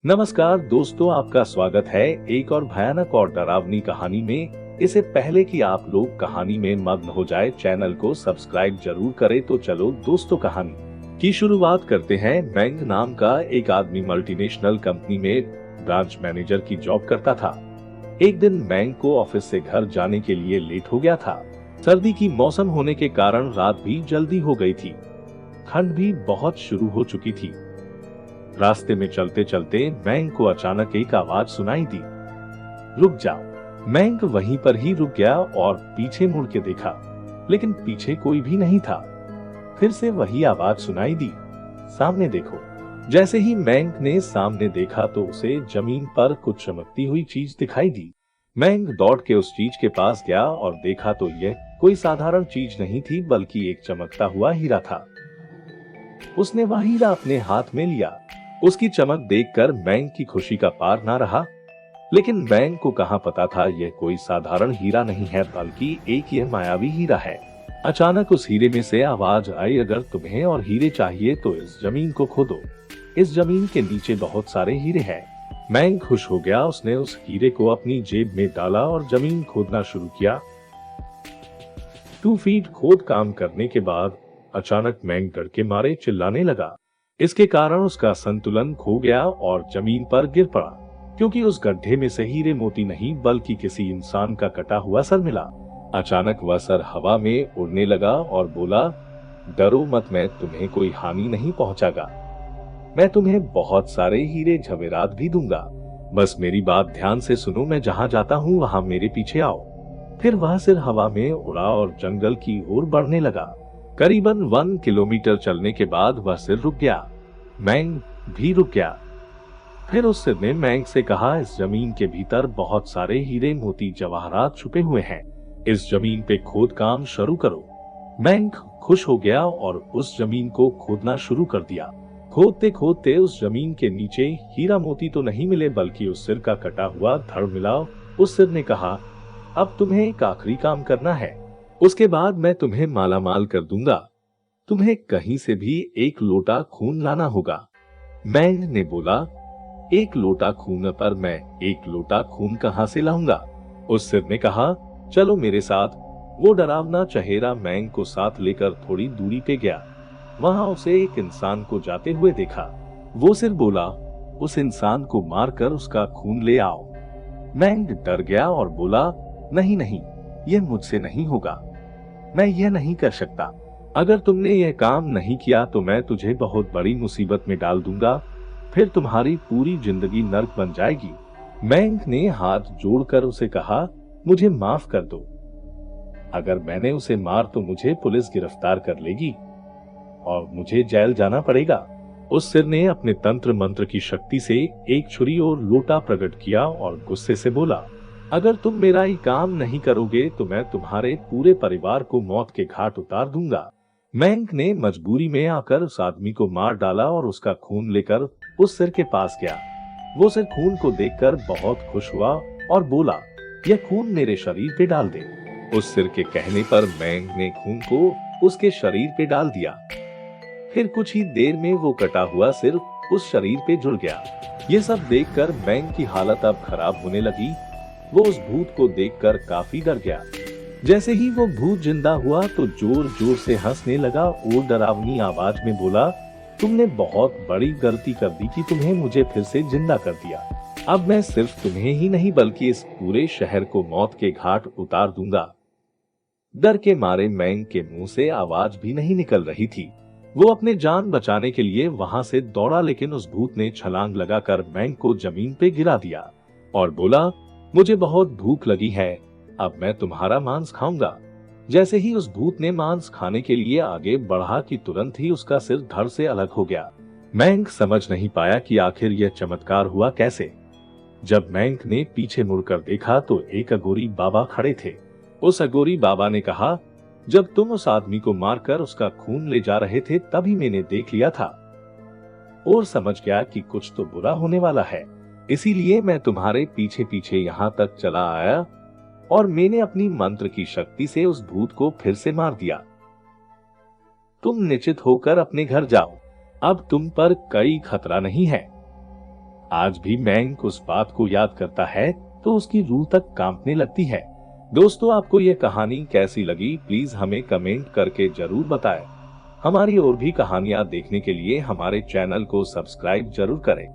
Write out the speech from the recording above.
नमस्कार दोस्तों, आपका स्वागत है एक और भयानक और डरावनी कहानी में। इससे पहले कि आप लोग कहानी में मग्न हो जाए, चैनल को सब्सक्राइब जरूर करें। तो चलो दोस्तों, कहानी की शुरुआत करते हैं। मैंग नाम का एक आदमी मल्टीनेशनल कंपनी में ब्रांच मैनेजर की जॉब करता था। एक दिन मैंग को ऑफिस से घर जाने के लिए लेट हो गया था। सर्दी की मौसम होने के कारण रात भी जल्दी हो गई थी। ठंड भी बहुत शुरू हो चुकी थी। रास्ते में चलते चलते मैंग को अचानक एक आवाज सुनाई दी, रुक जाओ। मैंग वहीं पर ही रुक गया और पीछे मुड़ के देखा, लेकिन पीछे कोई भी नहीं था। फिर से वही आवाज सुनाई दी, सामने देखो। जैसे ही मैंग ने सामने देखा तो उसे जमीन पर कुछ चमकती हुई चीज दिखाई दी। मैंग दौड़ के उस चीज के पास गया और देखा तो यह कोई साधारण चीज नहीं थी, बल्कि एक चमकता हुआ हीरा था। उसने वह हीरा अपने हाथ में लिया। उसकी चमक देखकर मैंग की खुशी का पार ना रहा। लेकिन मैंग को कहां पता था यह कोई साधारण हीरा नहीं है, बल्कि एक यह मायावी हीरा है। अचानक उस हीरे में से आवाज आई, अगर तुम्हें और हीरे चाहिए तो इस जमीन को खोदो। इस जमीन के नीचे बहुत सारे हीरे हैं। मैंग खुश हो गया। उसने उस हीरे को अपनी जेब में डाला और जमीन खोदना शुरू किया। 2 फीट खोद काम करने के बाद अचानक मैंग डर के मारे चिल्लाने लगा। इसके कारण उसका संतुलन खो गया और जमीन पर गिर पड़ा, क्योंकि उस गड्ढे में से हीरे मोती नहीं बल्कि किसी इंसान का कटा हुआ सर मिला। अचानक वह सर हवा में उड़ने लगा और बोला, डरो मत, मैं तुम्हें कोई हानि नहीं पहुंचागा। मैं तुम्हें बहुत सारे हीरे जवेरात भी दूंगा। बस मेरी बात ध्यान से सुनो, मैं जहां जाता हूं वहां मेरे पीछे आओ। फिर वह सिर हवा में उड़ा और जंगल की ओर बढ़ने लगा। करीबन 1 किलोमीटर चलने के बाद वह सिर रुक गया। मैंग भी रुक गया। फिर उस सिर ने मैंग से कहा, इस जमीन के भीतर बहुत सारे हीरे मोती जवाहरात छुपे हुए हैं। इस जमीन पे खोद काम शुरू करो। मैंग खुश हो गया और उस जमीन को खोदना शुरू कर दिया। खोदते खोदते उस जमीन के नीचे हीरा मोती तो नहीं मिले, बल्कि उस सिर का कटा हुआ धड़ मिला। उस सिर ने कहा, अब तुम्हें एक आखिरी काम करना है, उसके बाद मैं तुम्हें मालामाल कर दूंगा। तुम्हें कहीं से भी एक लोटा खून लाना होगा। मैंग ने बोला, एक लोटा खून? पर मैं एक लोटा खून कहां से लाऊंगा? उस सिर ने कहा, चलो मेरे साथ। वो डरावना चेहरा मैंग को साथ लेकर थोड़ी दूरी पे गया। वहां उसे एक इंसान को जाते हुए देखा। वो सिर बोला, उस इंसान को मारकर उसका खून ले आओ। मैंग डर गया और बोला, नहीं नहीं, यह मुझसे नहीं होगा। मैं यह नहीं कर सकता। अगर तुमने यह काम नहीं किया तो मैं तुझे बहुत बड़ी मुसीबत में डाल दूंगा। फिर तुम्हारी पूरी जिंदगी नर्क बन जाएगी। मैंग ने हाथ जोड़कर उसे कहा, मुझे माफ कर दो। अगर मैंने उसे मार तो मुझे पुलिस गिरफ्तार कर लेगी और मुझे जेल जाना पड़ेगा। उस सिर ने अपने तंत्र मंत्र की शक्ति से एक छुरी और लोटा प्रकट किया और गुस्से से बोला, अगर तुम मेरा ही काम नहीं करोगे तो मैं तुम्हारे पूरे परिवार को मौत के घाट उतार दूंगा। मैंग ने मजबूरी में आकर उस आदमी को मार डाला और उसका खून लेकर उस सिर के पास गया। वो सिर खून को देखकर बहुत खुश हुआ और बोला, यह खून मेरे शरीर पे डाल दे। उस सिर के कहने पर मैंग ने खून को उसके शरीर पे डाल दिया। फिर कुछ ही देर में वो कटा हुआ सिर उस शरीर पे जुड़ गया। ये सब देखकर मैंग की हालत अब खराब होने लगी। वो उस भूत को देखकर काफी डर गया। जैसे ही वो भूत जिंदा हुआ तो जोर जोर से हंसने लगा और डरावनी आवाज में बोला, तुमने बहुत बड़ी गलती कर दी कि तुम्हें मुझे फिर से जिंदा कर दिया। अब मैं सिर्फ तुम्हें ही नहीं बल्कि इस पूरे शहर को मौत के घाट उतार दूंगा। डर के मारे मैंग के मुंह से आवाज भी नहीं निकल रही थी। वो अपने जान बचाने के लिए वहां से दौड़ा, लेकिन उस भूत ने छलांग लगाकर मैंग को जमीन पे गिरा दिया और बोला, मुझे बहुत भूख लगी है, अब मैं तुम्हारा मांस खाऊंगा। जैसे ही उस भूत ने मांस खाने के लिए आगे बढ़ा कि तुरंत ही उसका सिर धड़ से अलग हो गया। मैंग समझ नहीं पाया कि आखिर यह चमत्कार हुआ कैसे। जब मैंग ने पीछे मुड़कर देखा तो एक अघोरी बाबा खड़े थे। उस अघोरी बाबा ने कहा, जब तुम उस आदमी को मारकर उसका खून ले जा रहे थे तभी मैंने देख लिया था और समझ गया कि कुछ तो बुरा होने वाला है। इसीलिए मैं तुम्हारे पीछे पीछे यहाँ तक चला आया और मैंने अपनी मंत्र की शक्ति से उस भूत को फिर से मार दिया। तुम निश्चित होकर अपने घर जाओ, अब तुम पर कोई खतरा नहीं है। आज भी मैंक उस बात को याद करता है तो उसकी रूह तक कांपने लगती है। दोस्तों, आपको ये कहानी कैसी लगी, प्लीज हमें कमेंट करके जरूर बताएं। हमारी और भी कहानियां देखने के लिए हमारे चैनल को सब्सक्राइब जरूर करें।